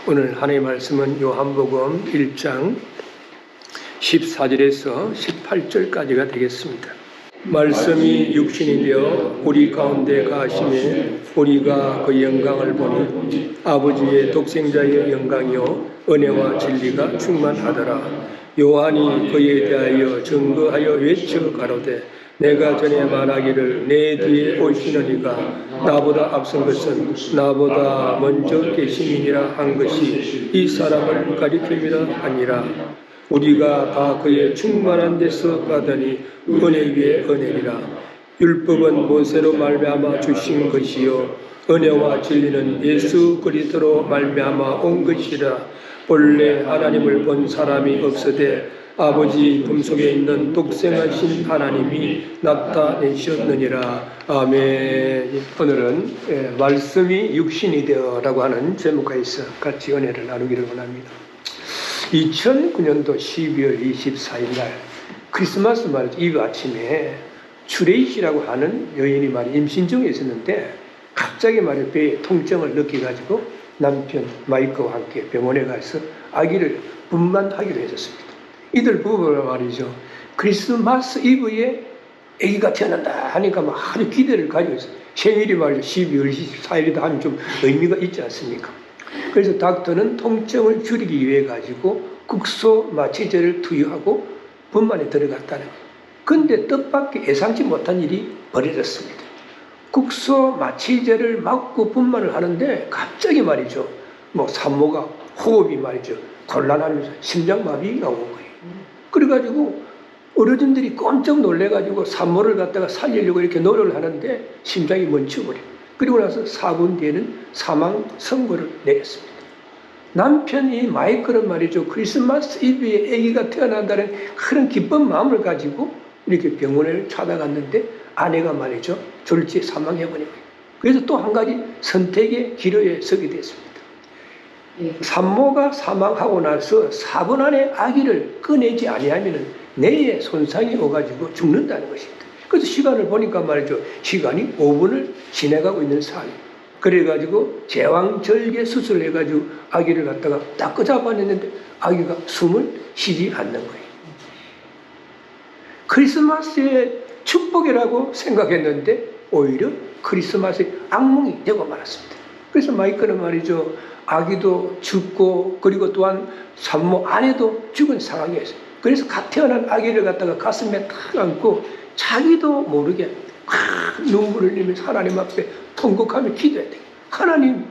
오늘 하나님의 말씀은 요한복음 1장 14절에서 18절까지가 되겠습니다. 말씀이 육신이 되어 우리 가운데 가심에 우리가 그 영광을 보니 아버지의 독생자의 영광이요 은혜와 진리가 충만하더라. 요한이 그에 대하여 증거하여 외쳐 가로되 내가 전에 말하기를 내 뒤에 오시는 이가 나보다 앞선 것은 나보다 먼저 계심이니라 한 것이 이 사람을 가리킴이라 하니라. 우리가 다 그의 충만한 데서 받으니 은혜 위에 은혜니라. 율법은 모세로 말미암아 주신 것이요 은혜와 진리는 예수 그리스도로 말미암아 온 것이라. 본래 하나님을 본 사람이 없으되 아버지 품속에 있는 독생하신 하나님이 나타내셨느니라. 아멘. 오늘은 말씀이 육신이 되어라고 하는 제목하에서 같이 은혜를 나누기를 원합니다. 2009년도 12월 24일 날 크리스마스 말이죠. 이 아침에 주레이시라고 하는 여인이 말이 임신 중에 있었는데 갑자기 말이 배에 통증을 느껴가지고 남편 마이크와 함께 병원에 가서 아기를 분만하기로 했었습니다. 이들 부부가 말이죠. 크리스마스 이브에 아기가 태어난다 하니까 막 아주 기대를 가지고 있어요. 생일이 말이죠. 12월 24일이다 하면 좀 의미가 있지 않습니까? 그래서 닥터는 통증을 줄이기 위해 가지고 국소 마취제를 투여하고 분만에 들어갔다는 거예요. 그런데 뜻밖의 예상치 못한 일이 벌어졌습니다. 국소 마취제를 맞고 분만을 하는데 갑자기 말이죠. 산모가 호흡이 말이죠. 곤란하면서 심장마비가 온 거예요. 그래가지고 어르신들이 깜짝 놀래가지고 산모를 갖다가 살리려고 이렇게 노력을 하는데 심장이 멈춰버려요. 그리고 나서 4분 뒤에는 사망 선고를 내렸습니다. 남편이 마이클은 말이죠. 크리스마스 이브에 아기가 태어난다는 그런 기쁜 마음을 가지고 이렇게 병원을 찾아갔는데 아내가 말이죠. 졸지에 사망해버린 거예요. 그래서 또 한 가지 선택의 기로에 서게 됐습니다. 산모가 사망하고 나서 4분 안에 아기를 꺼내지 아니하면 뇌에 손상이 오가지고 죽는다는 것입니다. 그래서 시간을 보니까 말이죠. 시간이 5분을 지나가고 있는 사이. 그래가지고 제왕절개 수술을 해가지고 아기를 갖다가 딱 끄잡아냈는데 아기가 숨을 쉬지 않는 거예요. 크리스마스의 축복이라고 생각했는데 오히려 크리스마스의 악몽이 되고 말았습니다. 그래서 마이크는 말이죠. 아기도 죽고 그리고 또한 산모 아내도 죽은 상황이었어요. 그래서 갓 태어난 아기를 갖다가 가슴에 탁 안고 자기도 모르게 눈물을 흘리면서 하나님 앞에 통곡하며 기도해야 돼요. 하나님,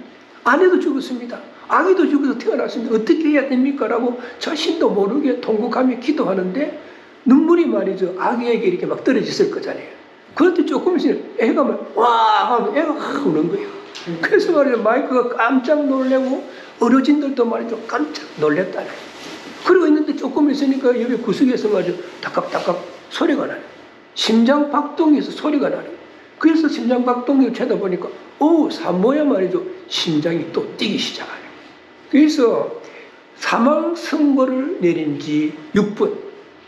아내도 죽었습니다. 아기도 죽어서 태어났습니다. 어떻게 해야 됩니까? 라고 자신도 모르게 통곡하며 기도하는데 눈물이 말이죠. 아기에게 이렇게 막 떨어졌을 거잖아요. 그런데 조금 있으면 애가 막 와 하면 애가 확 우는 거예요. 그래서 말이죠. 마이크가 깜짝 놀래고 어르신들도 말이죠. 깜짝 놀랬다네. 그러고 있는데 조금 있으니까 옆에 구석에서 말이죠. 다깍다깍 소리가 나요. 심장 박동에서 소리가 나요. 그래서 심장 박동을 쳐다보니까 산모야 말이죠. 심장이 또 뛰기 시작하요. 그래서 사망 선고를 내린 지 6분,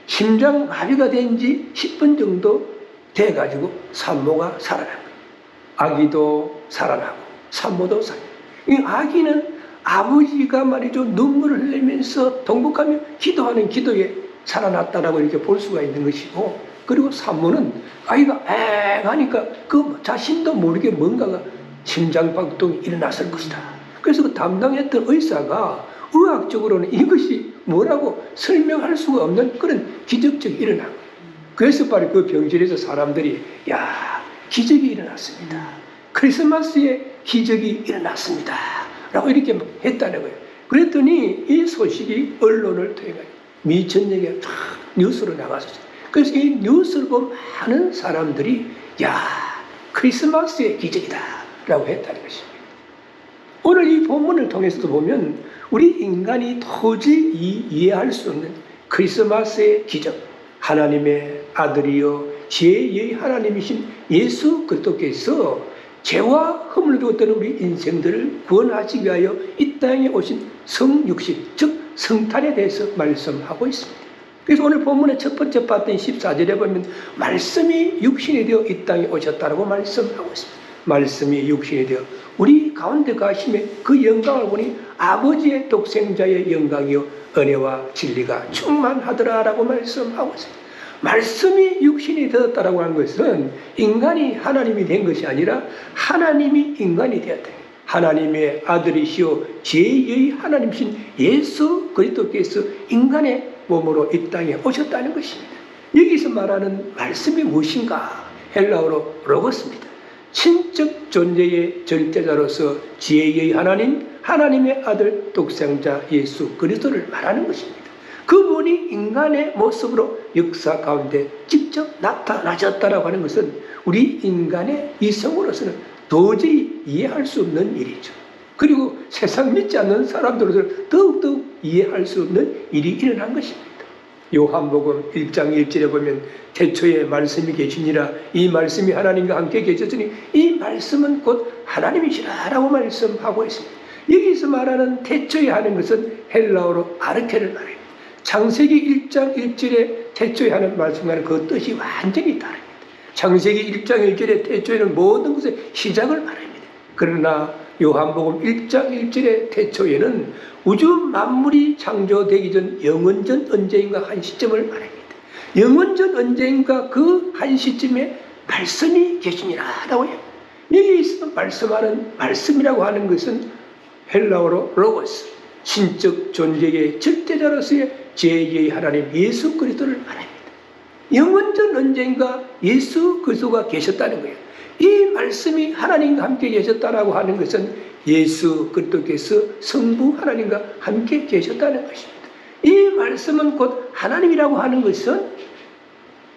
심장 마비가 된 지 10분 정도 돼가지고 산모가 살아난 거예요. 아기도 살아나고 산모도 살아나고. 이 아기는 아버지가 말이죠. 눈물을 흘리면서 통곡하며 기도하는 기도에 살아났다라고 이렇게 볼 수가 있는 것이고, 그리고 산모는 아이가 앵 하니까 그 자신도 모르게 뭔가가 심장박동이 일어났을 것이다. 그래서 그 담당했던 의사가 의학적으로는 이것이 뭐라고 설명할 수가 없는 그런 기적적이 일어난 거예요. 그래서 바로 그 병실에서 사람들이 기적이 일어났습니다. 크리스마스에 기적이 일어났습니다. 라고 이렇게 했다는 거예요. 그랬더니 이 소식이 언론을 통해 미천역에 뉴스로 나갔었어요. 그래서 이 뉴스를 본 많은 사람들이 크리스마스의 기적이다 라고 했다는 것입니다. 오늘 이 본문을 통해서도 보면 우리 인간이 도저히 이해할 수 없는 크리스마스의 기적, 하나님의 아들이요 제2의 하나님이신 예수 그리스도께서 죄와 허물을 두었던 우리 인생들을 구원하시기 위하여 이 땅에 오신 성육신, 즉 성탄에 대해서 말씀하고 있습니다. 그래서 오늘 본문의 첫 번째 파트 14절에 보면 말씀이 육신이 되어 이 땅에 오셨다고 말씀하고 있습니다. 말씀이 육신이 되어 우리 가운데 가심에 그 영광을 보니 아버지의 독생자의 영광이요 은혜와 진리가 충만하더라라고 말씀하고 있습니다. 말씀이 육신이 되었다라고 하는 것은 인간이 하나님이 된 것이 아니라 하나님이 인간이 되었다. 하나님의 아들이시오 제2의 하나님이신 예수 그리스도께서 인간의 몸으로 이 땅에 오셨다는 것입니다. 여기서 말하는 말씀이 무엇인가? 헬라어로 로고스입니다. 신적 존재의 절대자로서 제2의 하나님, 하나님의 아들 독생자 예수 그리스도를 말하는 것입니다. 그분이 인간의 모습으로 역사 가운데 직접 나타나셨다라고 하는 것은 우리 인간의 이성으로서는 도저히 이해할 수 없는 일이죠. 그리고 세상 믿지 않는 사람들로서는 더욱더욱 이해할 수 없는 일이 일어난 것입니다. 요한복음 1장 1절에 보면 태초에 말씀이 계시니라 이 말씀이 하나님과 함께 계셨으니 이 말씀은 곧 하나님이시라라고 말씀하고 있습니다. 여기서 말하는 태초에 하는 것은 헬라어로 아르케를 말합니다. 창세기 1장 1절에 태초에 하는 말씀과는 그 뜻이 완전히 다릅니다. 창세기 1장 1절에 태초에는 모든 것의 시작을 말합니다. 그러나 요한복음 1장 1절의 태초에는 우주 만물이 창조되기 전 영원전 언제인가 한 시점을 말합니다. 영원전 언제인가 그 한 시점에 말씀이 계시니라라고 해요. 여기서 말씀하는 말씀이라고 하는 것은 헬라어로 로고스, 신적 존재의 절대자로서의 제2의 하나님 예수 그리스도를 말합니다. 영원전 언제인가 예수 그리스도가 계셨다는 거예요. 이 말씀이 하나님과 함께 계셨다라고 하는 것은 예수 그리스도께서 성부 하나님과 함께 계셨다는 것입니다. 이 말씀은 곧 하나님이라고 하는 것은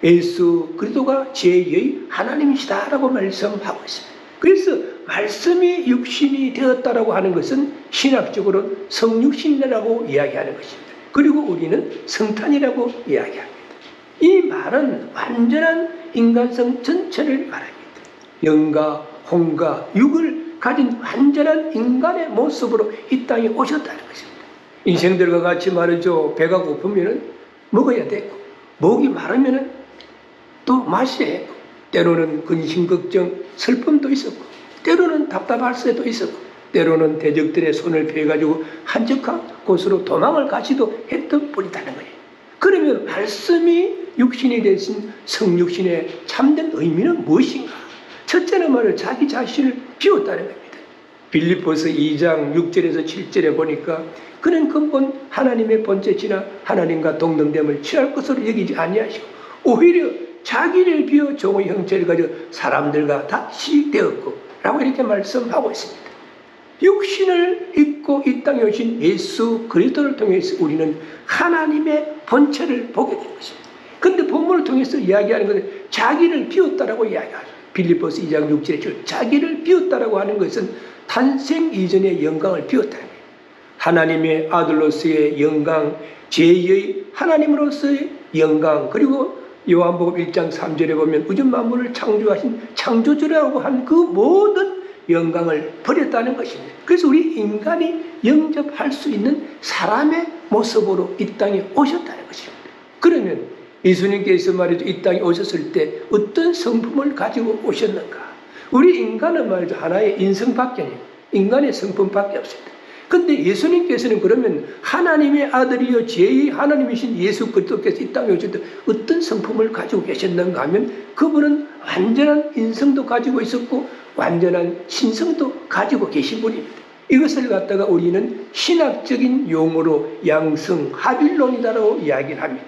예수 그리스도가 제2의 하나님이시다라고 말씀하고 있습니다. 그래서 말씀이 육신이 되었다라고 하는 것은 신학적으로 성육신이라고 이야기하는 것입니다. 그리고 우리는 성탄이라고 이야기합니다. 이 말은 완전한 인간성 전체를 말합니다. 영과 혼과 육을 가진 완전한 인간의 모습으로 이 땅에 오셨다는 것입니다. 인생들과 같이 말이죠. 배가 고프면 먹어야 되고 목이 마르면 또 마셔야 했고 때로는 근심 걱정 슬픔도 있었고 때로는 답답할 수도 있었고 때로는 대적들의 손을 피해가지고 한적한 곳으로 도망을 가지도 했던 뿐이라는 거예요. 그러면 말씀이 육신이 되신 성육신의 참된 의미는 무엇인가? 첫째는 말을 자기 자신을 비웠다는 겁니다. 빌립보서 2장 6절에서 7절에 보니까 그는 근본 하나님의 본체지나 하나님과 동등됨을 취할 것으로 여기지 아니하시고 오히려 자기를 비워 종의 형체를 가지고 사람들과 같이 되었고 라고 이렇게 말씀하고 있습니다. 육신을 입고 이 땅에 오신 예수 그리스도를 통해서 우리는 하나님의 본체를 보게 된 것입니다. 그런데 본문을 통해서 이야기하는 것은 자기를 비웠다라고 이야기하죠. 빌립보서 2장 6절에 자기를 비웠다라고 하는 것은 탄생 이전의 영광을 비웠다는 거예요. 하나님의 아들로서의 영광, 제2의 하나님으로서의 영광, 그리고 요한복음 1장 3절에 보면 우주 만물을 창조하신 창조주라고 한 그 모든 영광을 버렸다는 것입니다. 그래서 우리 인간이 영접할 수 있는 사람의 모습으로 이 땅에 오셨다는 것입니다. 그러면 예수님께서 말이죠. 이 땅에 오셨을 때 어떤 성품을 가지고 오셨는가? 우리 인간은 말이죠. 하나의 인성밖에 아니에요. 인간의 성품밖에 없습니다. 근데 예수님께서는 그러면 하나님의 아들이요 제2 하나님이신 예수 그리스도께서 이 땅에 오실 때 어떤 성품을 가지고 계셨는가 하면 그분은 완전한 인성도 가지고 있었고 완전한 신성도 가지고 계신 분입니다. 이것을 갖다가 우리는 신학적인 용어로 양성 하빌론이다라고 이야기를 합니다.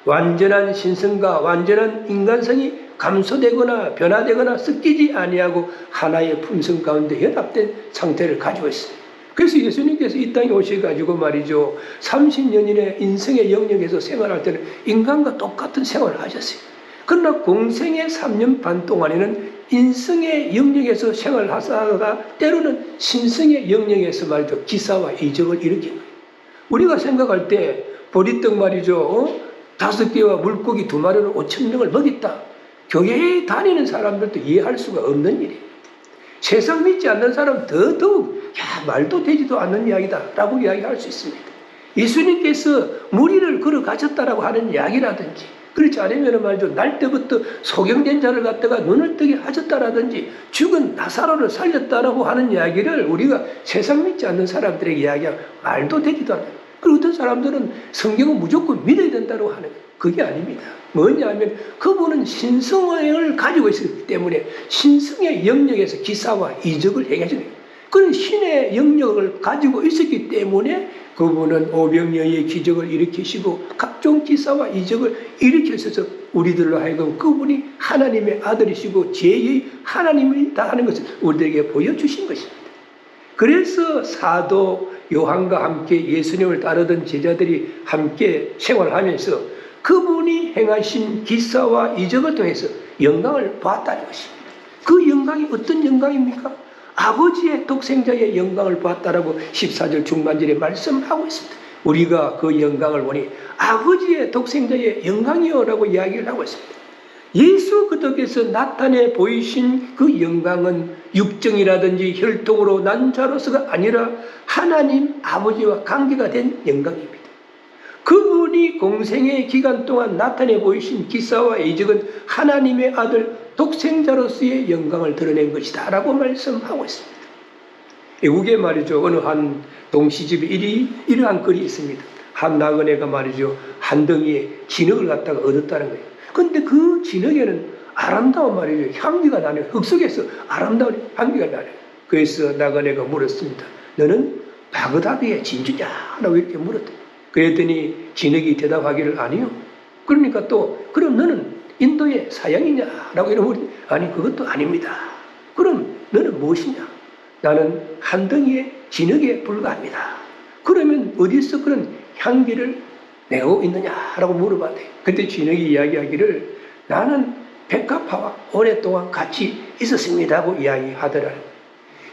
완전한 신성과 완전한 인간성이 감소되거나 변화되거나 섞이지 아니하고 하나의 품성 가운데 연합된 상태를 가지고 있습니다. 그래서 예수님께서 이 땅에 오셔가지고 말이죠. 30년인의 인생의 영역에서 생활할 때는 인간과 똑같은 생활을 하셨어요. 그러나 공생의 3년 반 동안에는 인성의 영역에서 생활하다가 때로는 신성의 영역에서 말이죠. 기사와 이적을 일으킨 거예요. 우리가 생각할 때 보리떡 말이죠. 5개와 물고기 2마리로 5,000명을 먹였다. 교회에 다니는 사람들도 이해할 수가 없는 일이에요. 세상 믿지 않는 사람 더더욱 말도 되지도 않는 이야기다 라고 이야기할 수 있습니다. 예수님께서 무리를 걸어가셨다라고 하는 이야기라든지 그렇지 않으면 말이죠. 날 때부터 소경된 자를 갖다가 눈을 뜨게 하셨다라든지 죽은 나사로를 살렸다라고 하는 이야기를 우리가 세상 믿지 않는 사람들에게 이야기하면 말도 되지도 않아요. 그리고 어떤 사람들은 성경은 무조건 믿어야 된다고 하는 거예요. 그게 아닙니다. 뭐냐면 그분은 신성을 가지고 있었기 때문에 신성의 영역에서 기사와 이적을 행하시는 거예요. 그런 신의 영역을 가지고 있었기 때문에 그분은 오병이어의 기적을 일으키시고 각종 기사와 이적을 일으키셔서 우리들로 하여금 그분이 하나님의 아들이시고 제2의 하나님이다 하는 것을 우리들에게 보여주신 것입니다. 그래서 사도 요한과 함께 예수님을 따르던 제자들이 함께 생활하면서 그분이 행하신 기사와 이적을 통해서 영광을 보았다는 것입니다. 그 영광이 어떤 영광입니까? 아버지의 독생자의 영광을 보았다라고 14절 중반절에 말씀하고 있습니다. 우리가 그 영광을 보니 아버지의 독생자의 영광이요라고 이야기를 하고 있습니다. 예수 그리스도께서 나타내 보이신 그 영광은 육정이라든지 혈통으로 난 자로서가 아니라 하나님 아버지와 관계가 된 영광입니다. 그분이 공생의 기간 동안 나타내 보이신 기사와 이적은 하나님의 아들 독생자로서의 영광을 드러낸 것이다 라고 말씀하고 있습니다. 외국에 말이죠. 어느 한 동시집에 이러한 글이 있습니다. 한 나그네가 말이죠. 한 덩이의 진흙을 갖다가 얻었다는 거예요. 그런데 그 진흙에는 아름다운 말이죠. 향기가 나네요. 흙 속에서 아름다운 향기가 나네요. 그래서 나그네가 물었습니다. 너는 바그다드의 진주냐? 라고 이렇게 물었다. 그랬더니 진흙이 대답하기를 아니요. 그러니까 또 그럼 너는 인도의 사양이냐? 라고 이러면 아니 그것도 아닙니다. 그럼 너는 무엇이냐? 나는 한 덩이의 진흙에 불과합니다. 그러면 어디서 그런 향기를 내고 있느냐라고 물어봤대요. 그때 진흙이 이야기하기를 나는 백합화와 오랫동안 같이 있었습니다 하고 이야기하더라고요.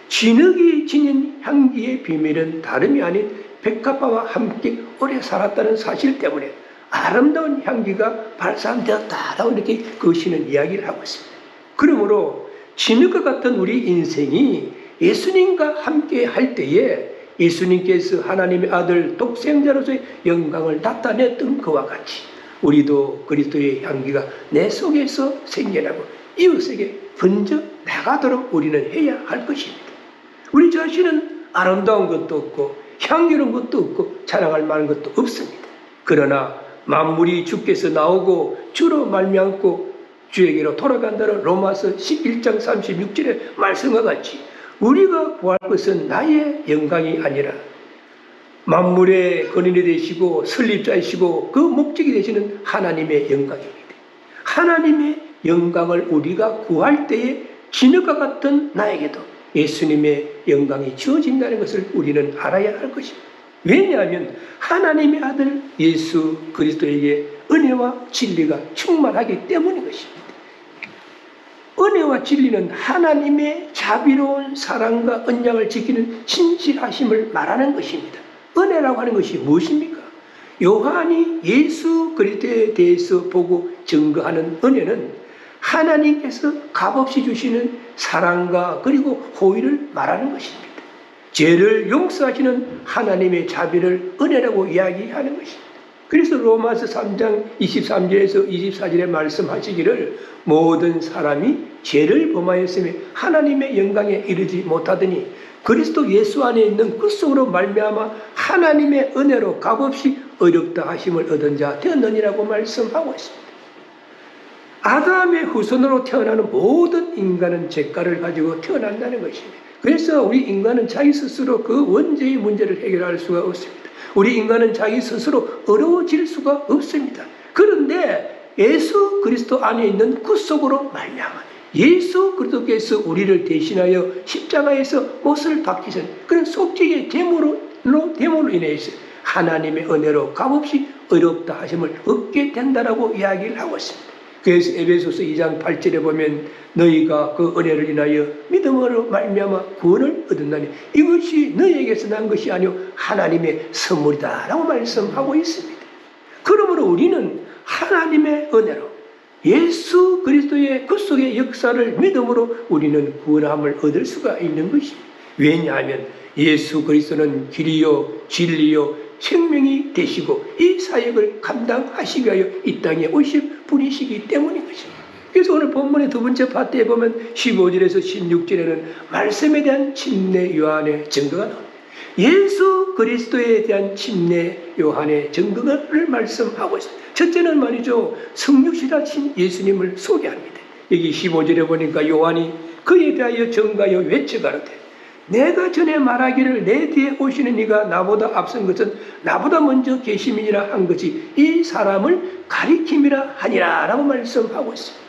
진흙이 지닌 향기의 비밀은 다름이 아닌 백합화와 함께 오래 살았다는 사실 때문에 아름다운 향기가 발산되었다라고 이렇게 그 시는 이야기를 하고 있습니다. 그러므로 진흙과 같은 우리 인생이 예수님과 함께 할 때에 예수님께서 하나님의 아들 독생자로서의 영광을 나타냈던 그와 같이 우리도 그리스도의 향기가 내 속에서 생겨나고 이웃에게 번져 나가도록 우리는 해야 할 것입니다. 우리 자신은 아름다운 것도 없고 향기로운 것도 없고 자랑할 만한 것도 없습니다. 그러나 만물이 주께서 나오고 주로 말미암고 주에게로 돌아간다는 로마서 11장 36절의 말씀과 같이 우리가 구할 것은 나의 영광이 아니라 만물의 근원이 되시고 설립자이시고 그 목적이 되시는 하나님의 영광입니다. 하나님의 영광을 우리가 구할 때에 진흙과 같은 나에게도 예수님의 영광이 주어진다는 것을 우리는 알아야 할 것입니다. 왜냐하면 하나님의 아들 예수 그리스도에게 은혜와 진리가 충만하기 때문인 것입니다. 은혜와 진리는 하나님의 자비로운 사랑과 언약을 지키는 신실하심을 말하는 것입니다. 은혜라고 하는 것이 무엇입니까? 요한이 예수 그리스도에 대해서 보고 증거하는 은혜는 하나님께서 값없이 주시는 사랑과 그리고 호의를 말하는 것입니다. 죄를 용서하시는 하나님의 자비를 은혜라고 이야기하는 것입니다. 그래서 로마서 3장 23절에서 24절에 말씀하시기를 모든 사람이 죄를 범하였으며 하나님의 영광에 이르지 못하더니 그리스도 예수 안에 있는 그리스도로 말미암아 하나님의 은혜로 값없이 어렵다 하심을 얻은 자 되었느니라고 말씀하고 있습니다. 아담의 후손으로 태어나는 모든 인간은 죄가를 가지고 태어난다는 것입니다. 그래서 우리 인간은 자기 스스로 그 원죄의 문제를 해결할 수가 없습니다. 우리 인간은 자기 스스로 어려워질 수가 없습니다. 그런데 예수 그리스도 안에 있는 구속으로 말미암아 예수 그리스도께서 우리를 대신하여 십자가에서 못을 박히신 그런 속죄의 제물로 인해서 하나님의 은혜로 값없이 어렵다 하심을 얻게 된다라고 이야기를 하고 있습니다. 그래서 에베소서 2장 8절에 보면 너희가 그 은혜를 인하여 믿음으로 말미암아 구원을 얻었나니 이것이 너희에게서 난 것이 아니오 하나님의 선물이다 라고 말씀하고 있습니다. 그러므로 우리는 하나님의 은혜로 예수 그리스도의 구속의 역사를 믿음으로 우리는 구원함을 얻을 수가 있는 것입니다. 왜냐하면 예수 그리스도는 길이요 진리요 생명이 되시고 이 사역을 감당하시기 위하여 이 땅에 오실 분이시기 때문인 것입니다. 그래서 오늘 본문의 두 번째 파트에 보면 15절에서 16절에는 말씀에 대한 침례 요한의 증거가 나옵니다. 예수 그리스도에 대한 침례 요한의 증거를 말씀하고 있습니다. 첫째는 말이죠, 성육신하신 예수님을 소개합니다. 여기 15절에 보니까 요한이 그에 대하여 전가여 외쳐가로되 내가 전에 말하기를 내 뒤에 오시는 이가 나보다 앞선 것은 나보다 먼저 계심이니라 한 것이 이 사람을 가리킴이라 하니라 라고 말씀하고 있습니다.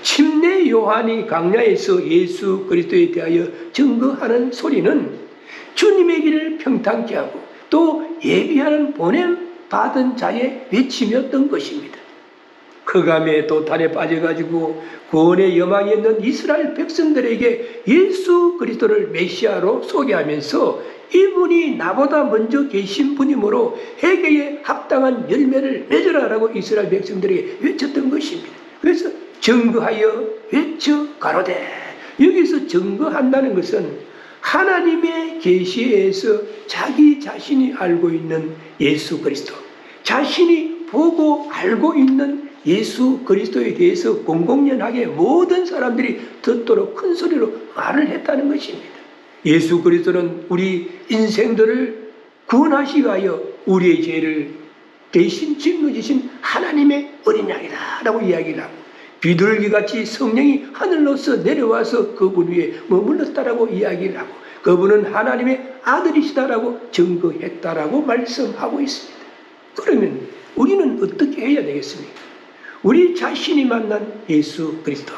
침례 요한이 광야에서 예수 그리스도에 대하여 증거하는 소리는 주님의 길을 평탄케 하고 또 예비하는 보냄 받은 자의 외침이었던 것입니다. 흑암의 도탄에 빠져가지고 구원의 여망이 있는 이스라엘 백성들에게 예수 그리스도를 메시아로 소개하면서 이분이 나보다 먼저 계신 분이므로 회개에 합당한 열매를 맺으라라고 이스라엘 백성들에게 외쳤던 것입니다. 그래서 증거하여 외쳐 가로되, 여기서 증거한다는 것은 하나님의 계시에서 자기 자신이 알고 있는 예수 그리스도, 자신이 보고 알고 있는 예수 그리스도에 대해서 공공연하게 모든 사람들이 듣도록 큰 소리로 말을 했다는 것입니다. 예수 그리스도는 우리 인생들을 구원하시기 위하여 우리의 죄를 대신 짊어지신 하나님의 어린 양이다 라고 이야기를 하고, 비둘기같이 성령이 하늘로서 내려와서 그분 위에 머물렀다라고 이야기를 하고, 그분은 하나님의 아들이시다라고 증거했다라고 말씀하고 있습니다. 그러면 우리는 어떻게 해야 되겠습니까? 우리 자신이 만난 예수 그리스도,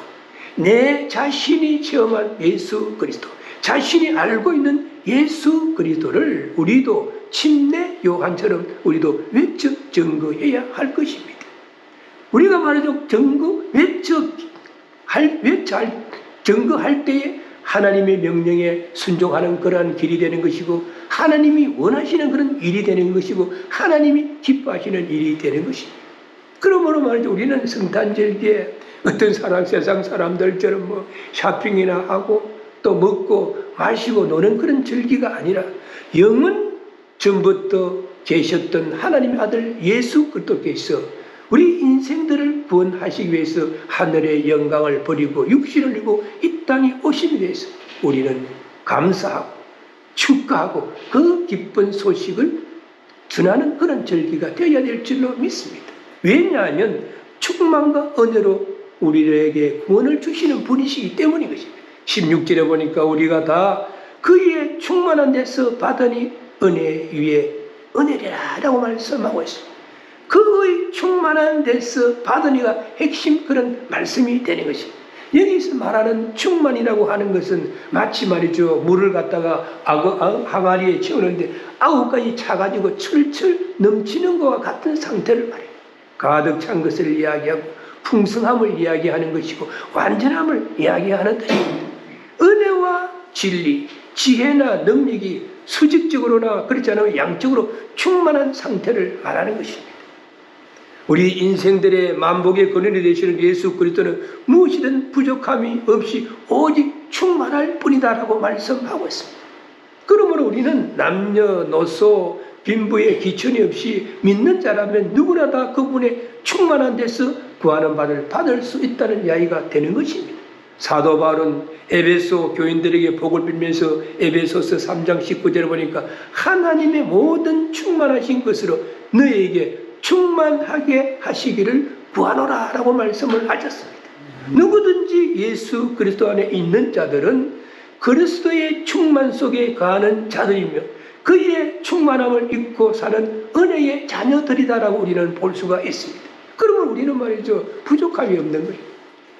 내 자신이 체험한 예수 그리스도, 자신이 알고 있는 예수 그리스도를 우리도 침례 요한처럼 우리도 외쳐 증거해야 할 것입니다. 우리가 말하죠, 증거할 때에 하나님의 명령에 순종하는 그러한 길이 되는 것이고, 하나님이 원하시는 그런 일이 되는 것이고, 하나님이 기뻐하시는 일이 되는 것입니다. 그러므로 말이죠, 우리는 성탄절기에 어떤 세상 사람들처럼 쇼핑이나 하고 또 먹고 마시고 노는 그런 절기가 아니라 영원 전부터 계셨던 하나님의 아들 예수 그리스도께서 우리 인생들을 구원하시기 위해서 하늘의 영광을 버리고 육신을 입고 이 땅에 오심에 대해서 우리는 감사하고 축하하고 그 기쁜 소식을 전하는 그런 절기가 되어야 될 줄로 믿습니다. 왜냐하면 충만과 은혜로 우리에게 구원을 주시는 분이시기 때문인 것입니다. 16절에 보니까 우리가 다 그의 충만한 데서 받으니 은혜 위에 은혜리라 라고 말씀하고 있습니다. 그의 충만한 데서 받으니가 핵심 그런 말씀이 되는 것입니다. 여기서 말하는 충만이라고 하는 것은 마치 말이죠, 물을 갖다가 항아리에 채우는데 아우까지 차가지고 철철 넘치는 것과 같은 상태를 말해요. 가득 찬 것을 이야기하고 풍성함을 이야기하는 것이고 완전함을 이야기하는 것입니다. 은혜와 진리, 지혜나 능력이 수직적으로나 그렇지 않으면 양적으로 충만한 상태를 말하는 것입니다. 우리 인생들의 만복의 근원이 되시는 예수 그리스도는 무엇이든 부족함이 없이 오직 충만할 뿐이다라고 말씀하고 있습니다. 그러므로 우리는 남녀노소 빈부의 기천이 없이 믿는 자라면 누구나 다 그분의 충만한 데서 구하는 바를 받을 수 있다는 이야기가 되는 것입니다. 사도 바울은 에베소 교인들에게 복을 빌면서 에베소서 3장 19절에 보니까 하나님의 모든 충만하신 것으로 너희에게 충만하게 하시기를 구하노라 라고 말씀을 하셨습니다. 누구든지 예수 그리스도 안에 있는 자들은 그리스도의 충만 속에 거하는 자들이며 그의 충만함을 입고 사는 은혜의 자녀들이다라고 우리는 볼 수가 있습니다. 그러면 우리는 말이죠, 부족함이 없는 거예요.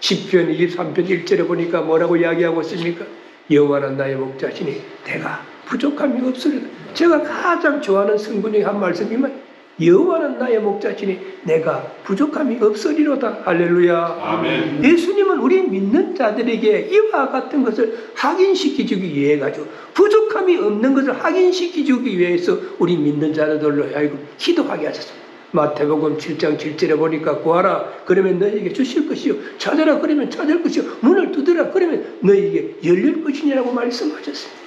시편 23편 1절에 보니까 뭐라고 이야기하고 있습니까? 여호와는 나의 목자시니 내가 부족함이 없으리라. 제가 가장 좋아하는 성경 중에 한 말씀이면 여호와는 나의 목자시니 내가 부족함이 없으리로다. 할렐루야. 아멘. 예수님은 우리 믿는 자들에게 이와 같은 것을 확인시키기 위해 가지고 부족함이 없는 것을 확인시키기 위해서 우리 믿는 자들로 하여금 기도하게 하셨습니다. 마태복음 7장 7절에 보니까 구하라 그러면 너희에게 주실 것이요 찾아라 그러면 찾을 것이요 문을 두드라 그러면 너희에게 열릴 것이냐라고 말씀하셨습니다.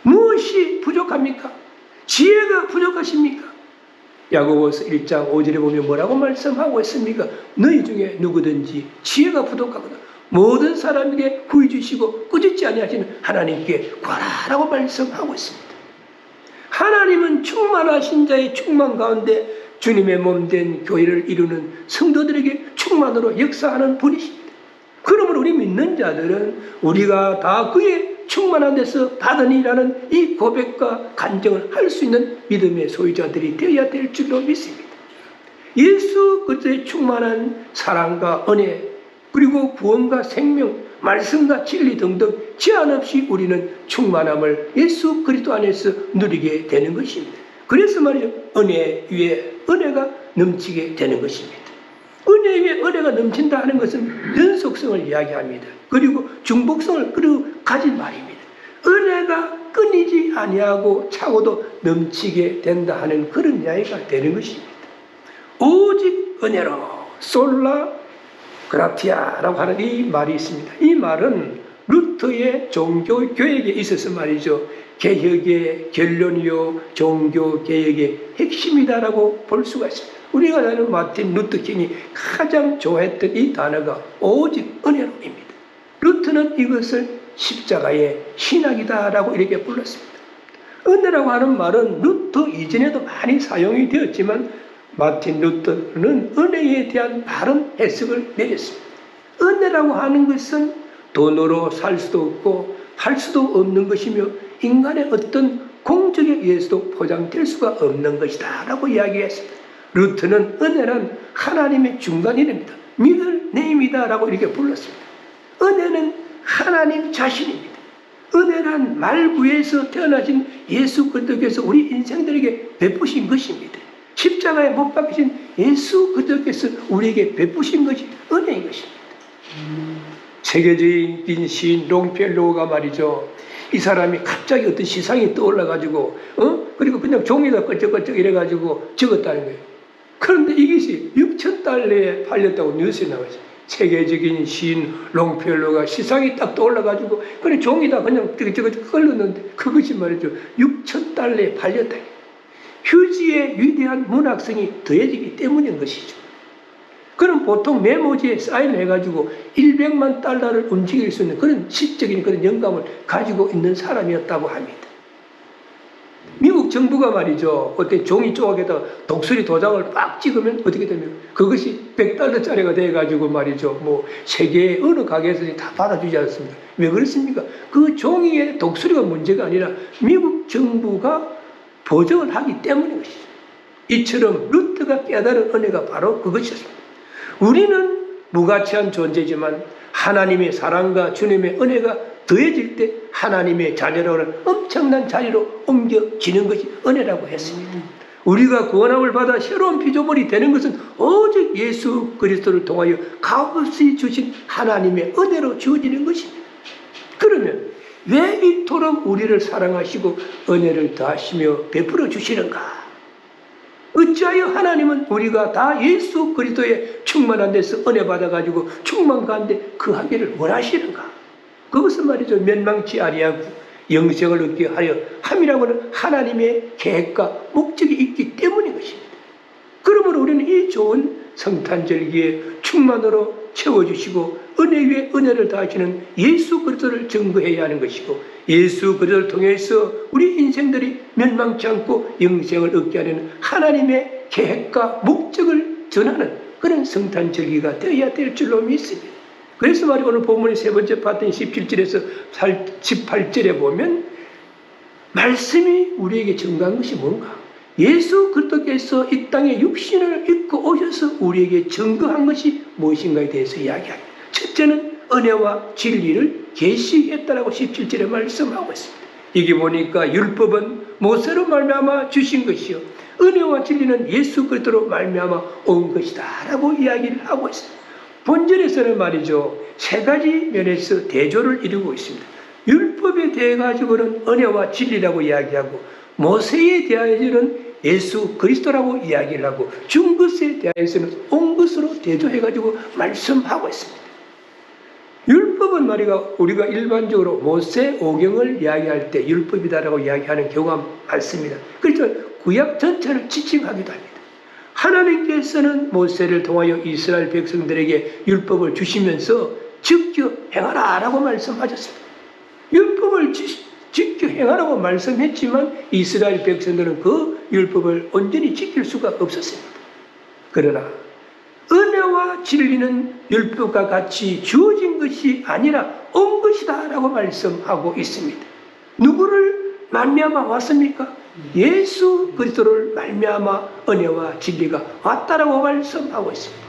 무엇이 부족합니까? 지혜가 부족하십니까? 야고보서 1장 5절에 보면 뭐라고 말씀하고 있습니까? 너희 중에 누구든지 지혜가 부족하거나 모든 사람에게 구해 주시고 꾸짖지 아니하시는 하나님께 구하라라고 말씀하고 있습니다. 하나님은 충만하신 자의 충만 가운데 주님의 몸된 교회를 이루는 성도들에게 충만으로 역사하는 분이십니다. 그러므로 우리 믿는 자들은 우리가 다 그의 충만한 데서 받으니라는 이 고백과 간증을 할 수 있는 믿음의 소유자들이 되어야 될 줄로 믿습니다. 예수 그리스도의 충만한 사랑과 은혜, 그리고 구원과 생명, 말씀과 진리 등등 제한 없이 우리는 충만함을 예수 그리스도 안에서 누리게 되는 것입니다. 그래서 말이죠, 은혜 위에 은혜가 넘치게 되는 것입니다. 은혜 위에 은혜가 넘친다 하는 것은 연속성을 이야기합니다. 그리고 중복성을 가진 말입니다. 은혜가 끊이지 아니하고 차고도 넘치게 된다 하는 그런 이야기가 되는 것입니다. 오직 은혜로 솔라 그라티아라고 하는 이 말이 있습니다. 이 말은 루터의 종교 개혁에 있어서 말이죠, 개혁의 결론이요 종교 개혁의 핵심이다라고 볼 수가 있습니다. 우리가 아는 마틴 루터 킹이 가장 좋아했던 이 단어가 오직 은혜로입니다. 루터는 이것을 십자가의 신학이다라고 이렇게 불렀습니다. 은혜라고 하는 말은 루터 이전에도 많이 사용이 되었지만 마틴 루터는 은혜에 대한 바른 해석을 내렸습니다. 은혜라고 하는 것은 돈으로 살 수도 없고 할 수도 없는 것이며 인간의 어떤 공적에 의해서도 포장될 수가 없는 것이다 라고 이야기했습니다. 루터는 은혜는 하나님의 중간이랍니다. 믿을 내입니다 라고 이렇게 불렀습니다. 은혜는 하나님 자신입니다. 은혜란 말구에서 태어나신 예수 그리스도께서 우리 인생들에게 베푸신 것입니다. 십자가에 못 박히신 예수 그리스도께서 우리에게 베푸신 것이 은혜인 것입니다. 세계적인 시인 롱펠로우가 말이죠, 이 사람이 갑자기 어떤 시상이 떠올라가지고 그리고 그냥 종이가 껄쩍껄쩍 이래가지고 적었다는 거예요. 그런데 이것이 6,000달러에 팔렸다고 뉴스에 나와있어요. 세계적인 시인 롱펠로우가 시상이 딱 떠올라가지고 그냥 종이다 그냥 저거 끌렸는데 그것이 말이죠 6,000달러에 팔렸다. 휴지의 위대한 문학성이 더해지기 때문인 것이죠. 그는 보통 메모지에 사인해가지고 100만 달러를 움직일 수 있는 그런 시적인 그런 영감을 가지고 있는 사람이었다고 합니다. 미국 정부가 말이죠, 어떤 종이 조각에다 독수리 도장을 빡 찍으면 어떻게 됩니까? 그것이 100달러짜리가 돼가지고 말이죠, 뭐 세계의 어느 가게에서 다 받아주지 않습니까? 왜 그렇습니까? 그 종이에 독수리가 문제가 아니라 미국 정부가 보정을 하기 때문인 것이죠. 이처럼 루터가 깨달은 은혜가 바로 그것이었습니다. 우리는 무가치한 존재지만 하나님의 사랑과 주님의 은혜가 더해질 때 하나님의 자녀라는 엄청난 자리로 옮겨지는 것이 은혜라고 했습니다. 우리가 구원함을 받아 새로운 피조물이 되는 것은 오직 예수 그리스도를 통하여 값없이 주신 하나님의 은혜로 주어지는 것입니다. 그러면 왜 이토록 우리를 사랑하시고 은혜를 더하시며 베풀어 주시는가? 어찌하여 하나님은 우리가 다 예수 그리스도의 충만한 데서 은혜 받아가지고 충만 가운데 거하기를 원하시는가? 그것은 말이죠, 멸망치 아니하고 영생을 얻게 하려 함이라고는 하나님의 계획과 목적이 있기 때문인 것입니다. 그러므로 우리는 이 좋은 성탄절기에 충만으로 채워주시고 은혜 위에 은혜를 더하시는 예수 그리스도를 증거해야 하는 것이고, 예수 그리스도를 통해서 우리 인생들이 멸망치 않고 영생을 얻게 하는 하나님의 계획과 목적을 전하는 그런 성탄절기가 되어야 될 줄로 믿습니다. 그래서 말이 오늘 본문의 세 번째 파트인 17절에서 18절에 보면 말씀이 우리에게 증거한 것이 뭔가? 예수 그리스도께서 이 땅에 육신을 입고 오셔서 우리에게 증거한 것이 무엇인가에 대해서 이야기합니다. 첫째는 은혜와 진리를 계시했다라고 17절에 말씀하고 있습니다. 여기 보니까 율법은 모세로 말미암아 주신 것이요 은혜와 진리는 예수 그리스도로 말미암아 온 것이다라고 이야기를 하고 있습니다. 본절에서는 말이죠, 세 가지 면에서 대조를 이루고 있습니다. 율법에 대해 가지고는 은혜와 진리라고 이야기하고, 모세에 대하여는 예수 그리스도라고 이야기를 하고, 준 것에 대해서는 온 것으로 대조해가지고 말씀하고 있습니다. 율법은 말이가 우리가 일반적으로 모세 오경을 이야기할 때 율법이다라고 이야기하는 경우가 많습니다. 그래서 구약 전체를 지칭하기도 합니다. 하나님께서는 모세를 통하여 이스라엘 백성들에게 율법을 주시면서 지켜 행하라 라고 말씀하셨습니다. 율법을 지켜 행하라고 말씀했지만 이스라엘 백성들은 그 율법을 온전히 지킬 수가 없었습니다. 그러나 은혜와 진리는 율법과 같이 주어진 것이 아니라 온 것이다 라고 말씀하고 있습니다. 누구를 말미암아 왔습니까? 예수 그리스도를 말미암아 은혜와 진리가 왔다라고 말씀하고 있습니다.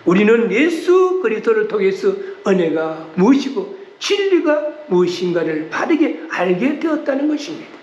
우리는 예수 그리스도를 통해서 은혜가 무엇이고 진리가 무엇인가를 바르게 알게 되었다는 것입니다.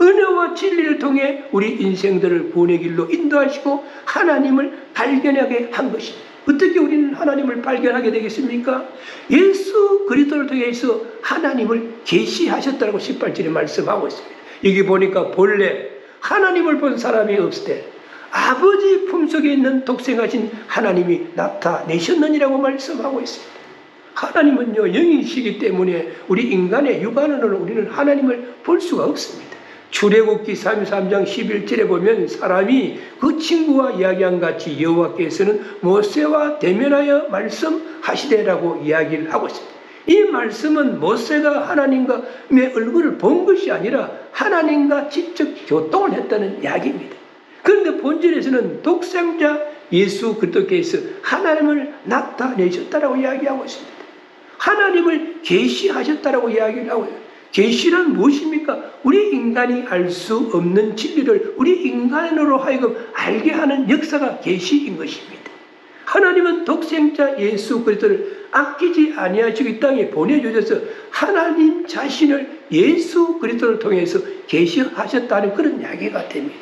은혜와 진리를 통해 우리 인생들을 구원의 길로 인도하시고 하나님을 발견하게 한 것입니다. 어떻게 우리는 하나님을 발견하게 되겠습니까? 예수 그리스도를 통해서 하나님을 계시하셨다고 18절에 말씀하고 있습니다. 여기 보니까 본래 하나님을 본 사람이 없을 때 아버지 품속에 있는 독생하신 하나님이 나타내셨느니라고 말씀하고 있습니다. 하나님은요 영이시기 때문에 우리 인간의 육안으로는 우리는 하나님을 볼 수가 없습니다. 출애굽기 33장 11절에 보면 사람이 그 친구와 이야기한 같이 여호와께서는 모세와 대면하여 말씀하시되라고 이야기를 하고 있습니다. 이 말씀은 모세가 하나님의 얼굴을 본 것이 아니라 하나님과 직접 교통을 했다는 이야기입니다. 그런데 본질에서는 독생자 예수 그리스도께서 하나님을 나타내셨다라고 이야기하고 있습니다. 하나님을 계시하셨다라고 이야기를 하고 있습니다. 계시는 무엇입니까? 우리 인간이 알 수 없는 진리를 우리 인간으로 하여금 알게 하는 역사가 계시인 것입니다. 하나님은 독생자 예수 그리스도를 아끼지 아니하시고 이 땅에 보내주셔서 하나님 자신을 예수 그리스도를 통해서 계시하셨다는 그런 이야기가 됩니다.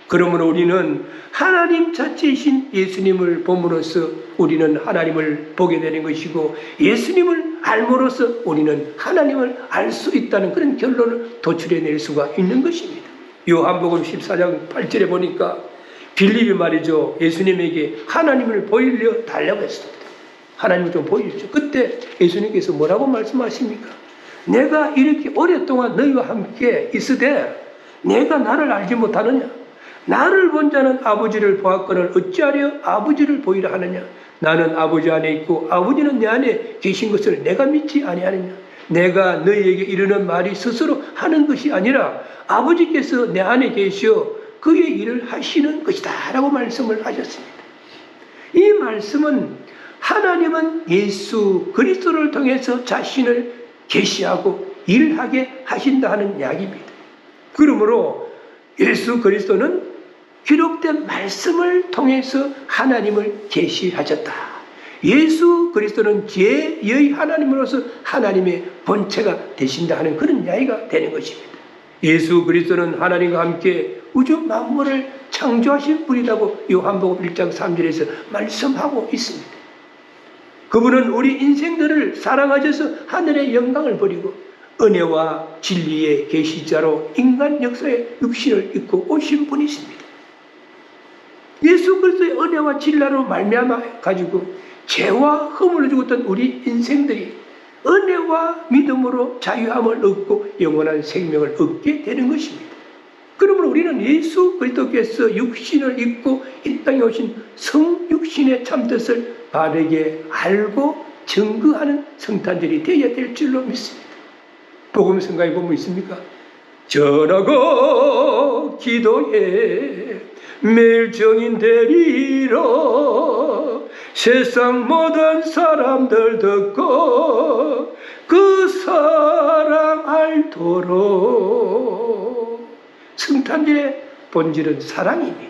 그러므로 우리는 하나님 자체이신 예수님을 봄으로써 우리는 하나님을 보게 되는 것이고 예수님을 알므로써 우리는 하나님을 알 수 있다는 그런 결론을 도출해낼 수가 있는 것입니다. 요한복음 14장 8절에 보니까 빌립이 말이죠. 예수님에게 하나님을 보이려 달라고 했습니다. 하나님을 좀 보여주죠. 그때 예수님께서 뭐라고 말씀하십니까? 내가 이렇게 오랫동안 너희와 함께 있으되 내가 나를 알지 못하느냐? 나를 본 자는 아버지를 보았거늘 어찌하려 아버지를 보이라 하느냐? 나는 아버지 안에 있고 아버지는 내 안에 계신 것을 내가 믿지 아니하느냐? 내가 너희에게 이르는 말이 스스로 하는 것이 아니라 아버지께서 내 안에 계시어 그의 일을 하시는 것이다 라고 말씀을 하셨습니다. 이 말씀은 하나님은 예수 그리스도를 통해서 자신을 계시하고 일하게 하신다 하는 이야기입니다. 그러므로 예수 그리스도는 기록된 말씀을 통해서 하나님을 계시하셨다. 예수 그리스도는 제2의 하나님으로서 하나님의 본체가 되신다 하는 그런 이야기가 되는 것입니다. 예수 그리스도는 하나님과 함께 우주 만물을 창조하신 분이라고 요한복음 1장 3절에서 말씀하고 있습니다. 그분은 우리 인생들을 사랑하셔서 하늘의 영광을 버리고 은혜와 진리의 계시자로 인간 역사에 육신을 입고 오신 분이십니다. 예수 그리스도의 은혜와 진리로 말미암아 가지고 죄와 허물을 죽었던 우리 인생들이 은혜와 믿음으로 자유함을 얻고 영원한 생명을 얻게 되는 것입니다. 그러므로 우리는 예수 그리스도께서 육신을 입고 이 땅에 오신 성육신의 참뜻을 바르게 알고 증거하는 성탄절이 되어야 될 줄로 믿습니다. 복음 성가에 보면 있습니까? 전하고 기도해 매일 정인 되리라 세상 모든 사람들 듣고 그 사랑 알도록. 성탄절의 본질은 사랑입니다.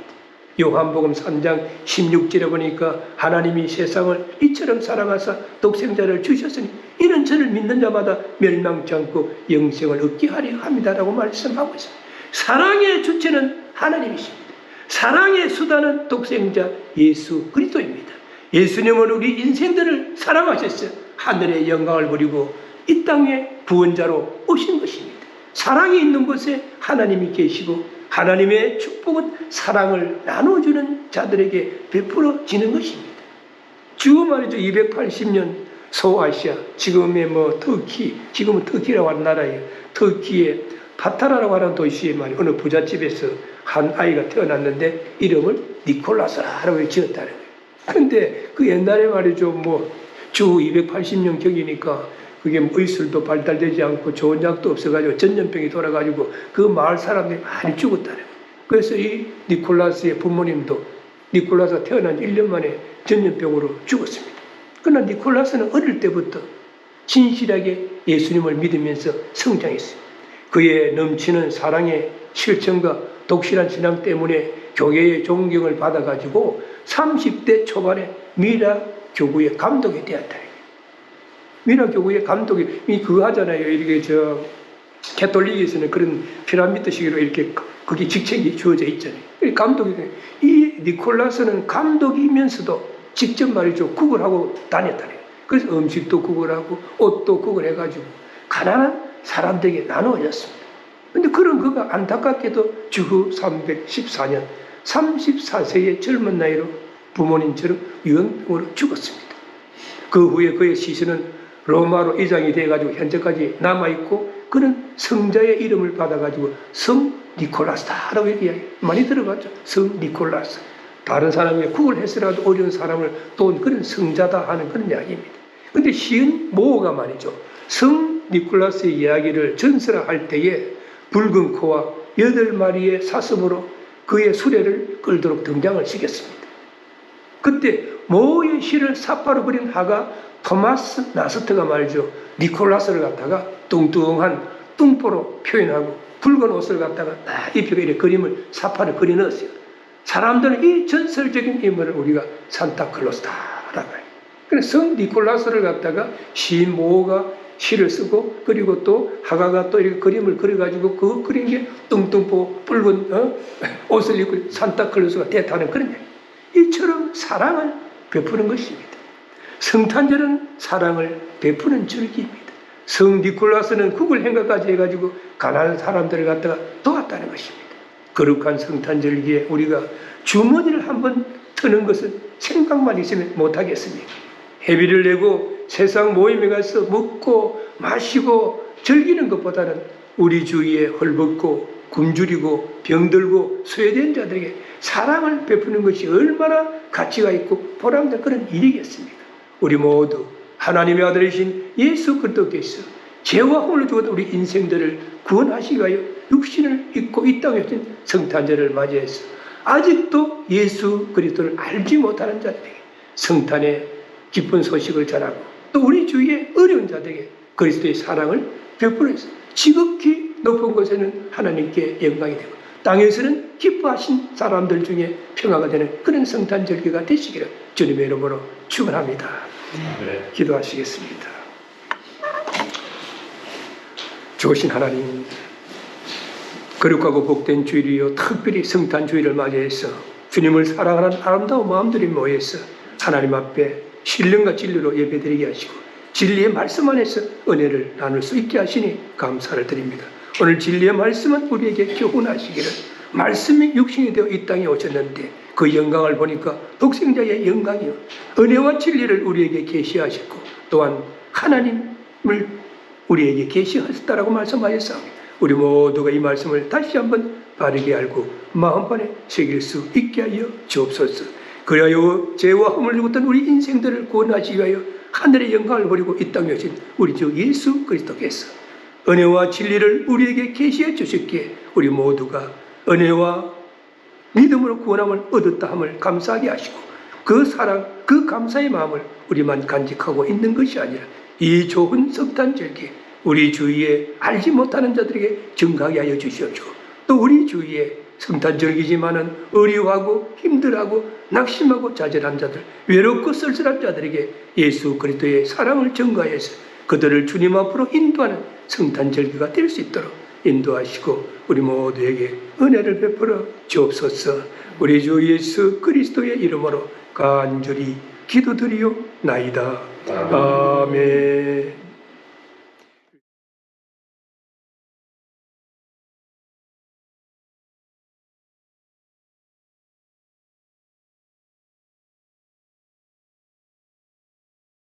요한복음 3장 16절에 보니까 하나님이 세상을 이처럼 사랑하사 독생자를 주셨으니 이는 저를 믿는 자마다 멸망치 않고 영생을 얻게 하려 합니다라고 말씀하고 있습니다. 사랑의 주체는 하나님이십니다. 사랑의 수단은 독생자 예수 그리스도입니다. 예수님은 우리 인생들을 사랑하셨어요. 하늘의 영광을 버리고 이 땅에 구원자로 오신 것입니다. 사랑이 있는 곳에 하나님이 계시고 하나님의 축복은 사랑을 나눠주는 자들에게 베풀어지는 것입니다. 지금 말이죠. 280년 소아시아, 지금의 터키, 지금은 터키라고 하는 나라예요. 터키의 파타라라고 하는 도시에 어느 부잣집에서 한 아이가 태어났는데 이름을 니콜라스라고 지었다는 거예요. 그런데 그 옛날에 말이죠, 뭐 주 280년 격이니까 그게 뭐 의술도 발달되지 않고 좋은 약도 없어가지고 전염병이 돌아가지고 그 마을 사람들이 많이 죽었다는 거예요. 그래서 이 니콜라스의 부모님도 니콜라스가 태어난 1년 만에 전염병으로 죽었습니다. 그러나 니콜라스는 어릴 때부터 진실하게 예수님을 믿으면서 성장했어요. 그의 넘치는 사랑의 실천과 독실한 신앙 때문에 교회의 존경을 받아가지고 30대 초반에 미라 교구의 감독이 되었다. 미라 교구의 감독이 그거 하잖아요. 이렇게 캐톨릭에서는 그런 피라미드식으로 이렇게 그게 직책이 주어져 있잖아요. 감독이 돼요. 이 니콜라스는 감독이면서도 직접 말이죠, 국을 하고 다녔다네. 그래서 음식도 국을 하고 옷도 국을 해가지고 가난한 사람들에게 나누어졌습니다. 그런데 그런 그가 안타깝게도 주후 314년 34세의 젊은 나이로 부모님처럼 유언병으로 죽었습니다. 그 후에 그의 시신은 로마로 이장이 돼가지고 현재까지 남아있고 그는 성자의 이름을 받아가지고 성 니콜라스다라고 이야기 많이 들어봤죠. 성 니콜라스. 다른 사람이 국을 했으라도 어려운 사람을 도운 그런 성자다 하는 그런 이야기입니다. 그런데 시인 모호가 말이죠. 성 니콜라스의 이야기를 전설할 때에 붉은 코와 8마리의 사슴으로 그의 수레를 끌도록 등장을 시켰습니다. 그때 모의 시를 사파로 그린 화가 토마스 나스트가 말이죠. 니콜라스를 갖다가 뚱뚱한 뚱보로 표현하고 붉은 옷을 갖다가 딱 입히고 이렇게 그림을 사파를 그려 넣었어요. 사람들은 이 전설적인 인물을 우리가 산타클로스다라고 해요. 그래서 성 니콜라스를 갖다가 시인 모호가 시를 쓰고 그리고 또 화가가 또 이렇게 그림을 그려가지고 그 그린 게 뚱뚱보 붉은 옷을 입고 산타클로스가 됐다는 그런 얘기. 이처럼 사랑을 베푸는 것입니다. 성탄절은 사랑을 베푸는 절기입니다. 성 니콜라스는 국을 행각까지 해가지고 가난한 사람들을 갖다가 도왔다는 것입니다. 거룩한 성탄절기에 우리가 주머니를 한번 트는 것은 생각만 있으면 못하겠습니까? 회비를 내고 세상 모임에 가서 먹고 마시고 즐기는 것보다는 우리 주위에 헐벗고 굶주리고 병들고 소외된 자들에게 사랑을 베푸는 것이 얼마나 가치가 있고 보람된 그런 일이겠습니까? 우리 모두 하나님의 아들이신 예수 그리스도께서 죄와 허물로 죽었던 우리 인생들을 구원하시기 위하여 육신을 입고 이 땅에 오신 성탄절을 맞이해서 아직도 예수 그리스도를 알지 못하는 자들에게 성탄의 기쁜 소식을 전하고 또 우리 주위의 어려운 자들에게 그리스도의 사랑을 베풀어서 지극히 높은 곳에는 하나님께 영광이 되고 땅에서는 기뻐하신 사람들 중에 평화가 되는 그런 성탄절기가 되시기를 주님의 이름으로 축원합니다. 네. 기도하시겠습니다. 좋으신 하나님, 거룩하고 복된 주일이요 특별히 성탄 주일을 맞이해서 주님을 사랑하는 아름다운 마음들이 모여서 하나님 앞에 신령과 진리로 예배드리게 하시고 진리의 말씀 안에서 은혜를 나눌 수 있게 하시니 감사를 드립니다. 오늘 진리의 말씀은 우리에게 교훈하시기를 말씀이 육신이 되어 이 땅에 오셨는데 그 영광을 보니까 독생자의 영광이요 은혜와 진리를 우리에게 계시하셨고 또한 하나님을 우리에게 계시하셨다라고 말씀하셨사옵니다. 우리 모두가 이 말씀을 다시 한번 바르게 알고 마음판에 새길 수 있게 하여 주옵소서. 그리하여 죄와 허물을 입었던 우리 인생들을 구원하시기 위하여 하늘의 영광을 버리고 이 땅에 오신 우리 주 예수 그리스도께서 은혜와 진리를 우리에게 계시해 주셨기에 우리 모두가 은혜와 믿음으로 구원함을 얻었다 함을 감사하게 하시고 그 사랑, 그 감사의 마음을 우리만 간직하고 있는 것이 아니라 이 좋은 성탄절기에 우리 주위에 알지 못하는 자들에게 증가하게 하여 주시옵시고 또 우리 주위에 성탄절기지만은 어려워하고 힘들어하고 낙심하고 좌절한 자들, 외롭고 쓸쓸한 자들에게 예수 그리스도의 사랑을 증가해서 그들을 주님 앞으로 인도하는 성탄절기가 될 수 있도록 인도하시고 우리 모두에게 은혜를 베풀어 주옵소서. 우리 주 예수 그리스도의 이름으로 간절히 기도드리옵나이다. 아멘.